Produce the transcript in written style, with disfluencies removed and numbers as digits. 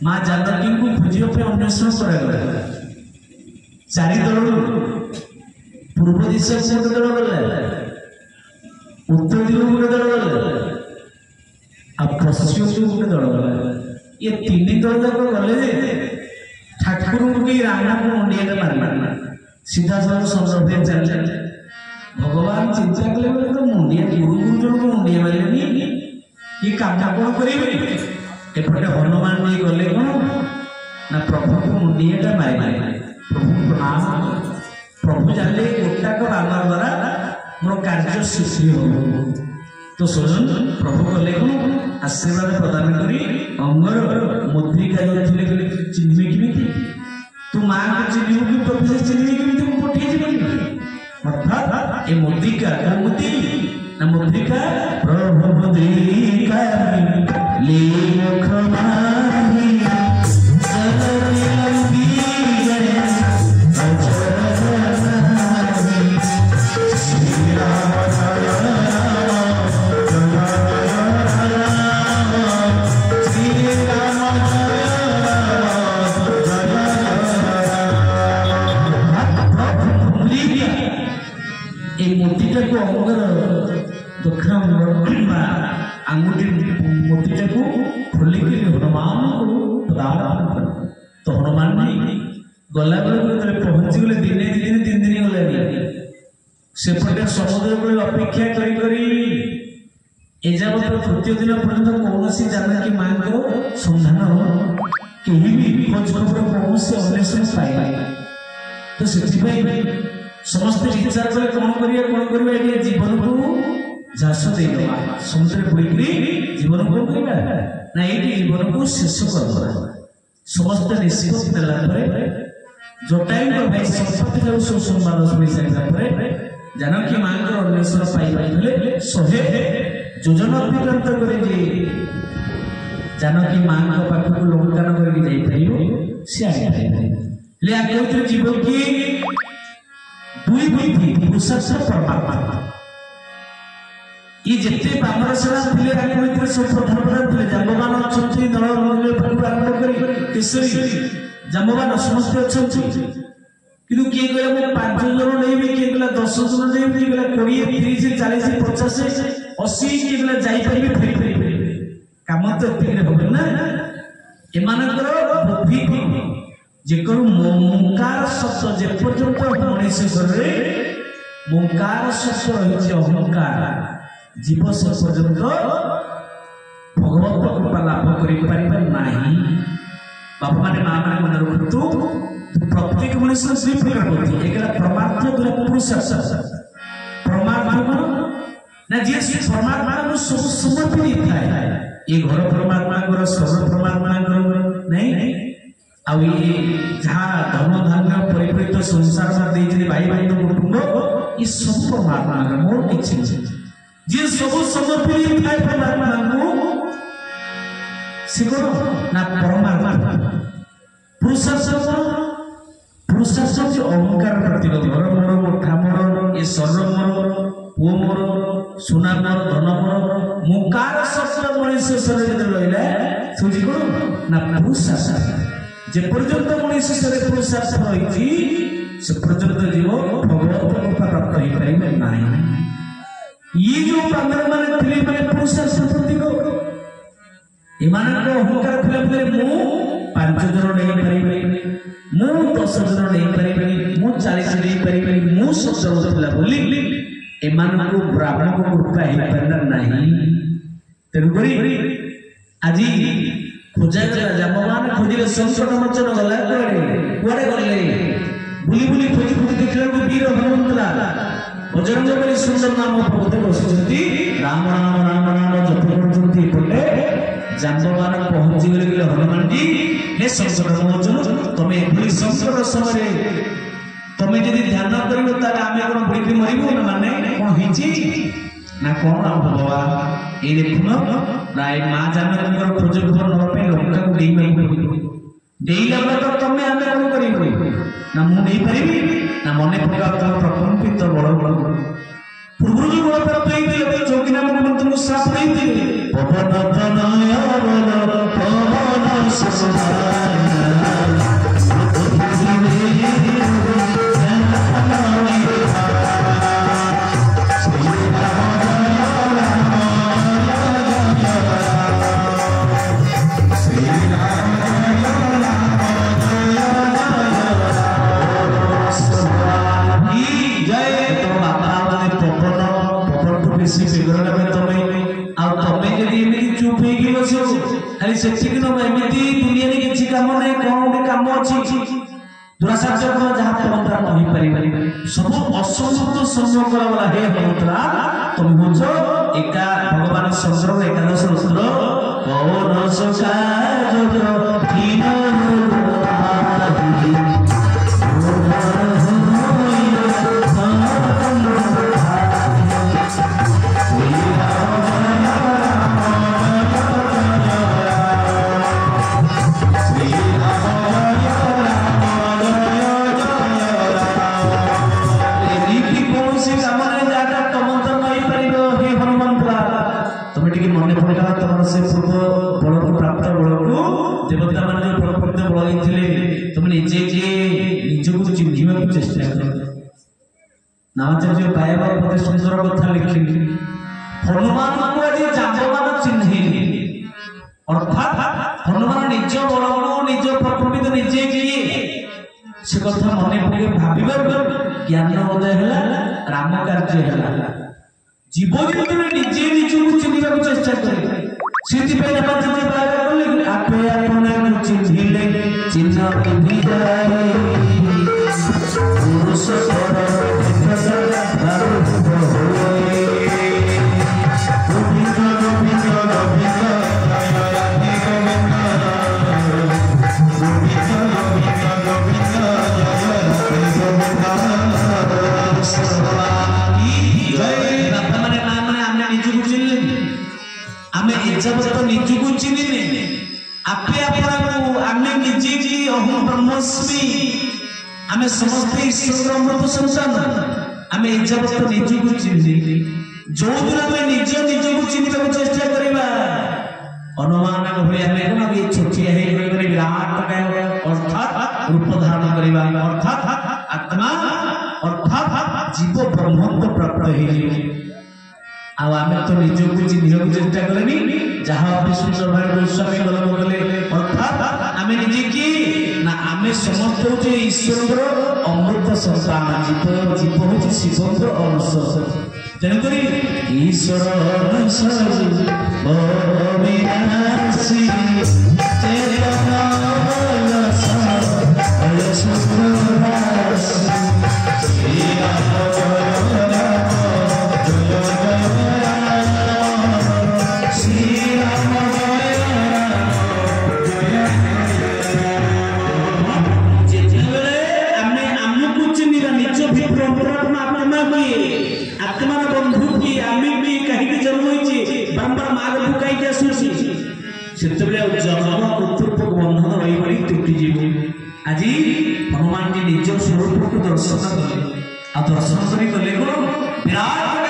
माँ जानकी को खोजा अन्वेषण कर चारि दल पूर्व दिशा गोटे दल गला उत्तर दिग गोटे दल गला आ पश्चिम को गोटे दल गला ये तीन दल जाक गले ठाकुर को राणा को मुंडिया मार सीधा सब संदर्भ चल भगवान चिंता कले तो मुंडिया गुरु गुरुजन को मुंडिया मारे ये काम कौन करेंगे एपटे हनुमान जी गले कौन ना प्रभु को मुंडिया मारे प्रभु प्रणाम प्रभु जानले गोटाक राम द्वारा मोर कार्य सिद्धि हो तो सुन प्रभु गले कौन आशीर्वाद प्रदान करी अंगर मुद्रिका जो थे चिन्हबी केमिति तू माँ को चिन्हबू कि प्रभु से चिन्हबी केमिति को पठे जीवन अर्थात ये मुद्रिका ना मुद्रिका प्रभु मुद्रिका ले मुखमाही जलती जय श्री राम मूर्तिटा को अंगर दक्षिण आंगुठी मूर्तिटा को खोलिक हनुमान को प्रदान तो हनुमान जी गला बेले पहुंची गले दिने दिन तीन दिन गले सेपटे समुद्र को अपेक्षा करी एजावत तृतीय दिन पर्यंत कौन जानकी माँ को संधान कहीं भी खोज खबर कौन से अन्वेषण पाए तो से समस्त विचार करे कौन करिया जीवन को झास देवा समुद्र बुड़ी जीवन को करिया ना ये जीवन को शेष कर समस्त निश्चित देला परे जो टाइम को भाई संपत्ति जो सुसंबाद सुनी साइला परे जानकी मां को अन्वेषण पाई पाइले सोहे योजना अतिक्रांत करे जे जानकी मां को पाख को लोकगान करके जाई परियो से आए ले आके जीवन की दुई बुद्धि पुरुषार्थ परमात्मा ये जिते बामर सेना थिले रानी मित्र सब प्रधान प्रधान थिले जाम्बवान अछंती नळ मंडल पर आरंभ करी केसरी जाम्बवान समस्त अछंती किंतु के गला मो 5 जन नै भी के गला 10 जन नै भी गला 20 30 40 50 80 के गला जाई परिबे फेरी फेरी काम तो एतिके होबे ना एमानकर बुद्धि जेकर मुंकार शब्द जे पर्यंत मनुष्य शरीर मुंकार शब्द रही अहंकार जीव से पर्यंत भगवत कृपा लाभ कर बापा माने माँ माने मन रखु प्रत्येक मनुष्य दुई प्रकार होती एक परमात्मा दुई पुरुषार्थ परमात्मा ना जे परमात्मा सब समर्पित थाए ये घर परमात्मा सर्व परमात्मा नहीं आउ ये जहाँ धर्म धार्म परिप्रेत संसार में देते भाई भाई कुटुंब ये सब परमात्मा मोर किछि जे सब समर्पित थाए परमात्मा को सिको ना परमात्मा पुरुषार्थ जो अहंकार प्रतीक घर मोर कोठा मोर ये सर्व मोर पुओ मोर सुना मोर धन मोर मुकार शब्द मनुष्य शरीर रहिला सुजी को ना पुरुषार्थ जे पर्यंत मनुष्य शरीर पुरुषार्थ रही से पर्यंत जीव भगवत कृपा प्राप्त हो पाइबे नाही ये जो पांडव माने थिले माने पुरुषार्थ प्रतीक एमान को अहंकार थिला फिर मु 5 जन नहीं पारिबे मु 10 जन नहीं पारिबे मु 40 नहीं पारिबे मु सब थिला बोली एमान को ब्राह्मण को कृपा हे पारना नाही तेरुकरी आजी खोजा गला जाम्बवान खोजिले संकट मोचन गला कुआडे गले बुली बुली खोजी खोजी देखला को वीर हनुमंतला बजरंग बली सुंदर नाम पदे बसिଛନ୍ତି राम नाम जप करଛନ୍ତି पटे जाम्बवान पहुंची गले हनुमान जी हे संकट मोचन तमे एभली संकट समय तमे यदि ध्यान करियो त आमे कोन बुली मरिबो न माने कोन हिची ना कोन भगवान ए देखुन राय मां जानकर खोज खबर न पे लंका को देई लागला तो तमे आमे कोन करिबो ना मु नहीं परिबी ना मने पका तो प्रकंपित बड़ बड़ पूर्व जो बड़ पर तो ही चौकी नाम मंत्र को साफ नहीं थे पवन तनय बल पवन सब असंभव संभव वाला हे मंत्रा तुम बुझो एका भगवान शंकर एकादश रुद्र कौन नामाचार्य पाया सुंदर कथा लिखिली हनुमान को आज जांबवान चिन्ह अर्थात हनुमान निज बल निज प्रकृति निजे किए से कथा मन पड़े भाव ज्ञान उदय है राम कार्य है जीव जंतु निजे निज को चिन्ह चेष्टा करे नामाचार्य पाया आपे अपना चिन्हिले चिन्ह पिंधि जाए पुरुष निजको चिन्हने आपे आमे निजे की अहम ब्रह्मस्मि आमे समस्त ईश्वर अमृत संतान आमे इजाबत निजको चिन्हने जो दिन आमे निज निजको चिन्हबा चेष्टा करबा अनुमान भली आमे कोन छोटिया हे विराट काय अर्थात रूप धारण करबा अर्थात आत्मा अर्थात जीव ब्रह्मत्व प्राप्त हे आमे तो निजको चिन्हबा चेष्टा करनी जहाँ सुंदर भाई गोस्वामी गलम कले अर्थात आमे निजे की ना आमे समस्त होचे ईश्वर अमृत संतान जीव जीव होचे शिवंकर अंश तेणुकरी ईश्वर अंश अविनाशी चेतना आज हनुमान जी निज स्वरूप को दर्शन कले आ दर्शन कले विराट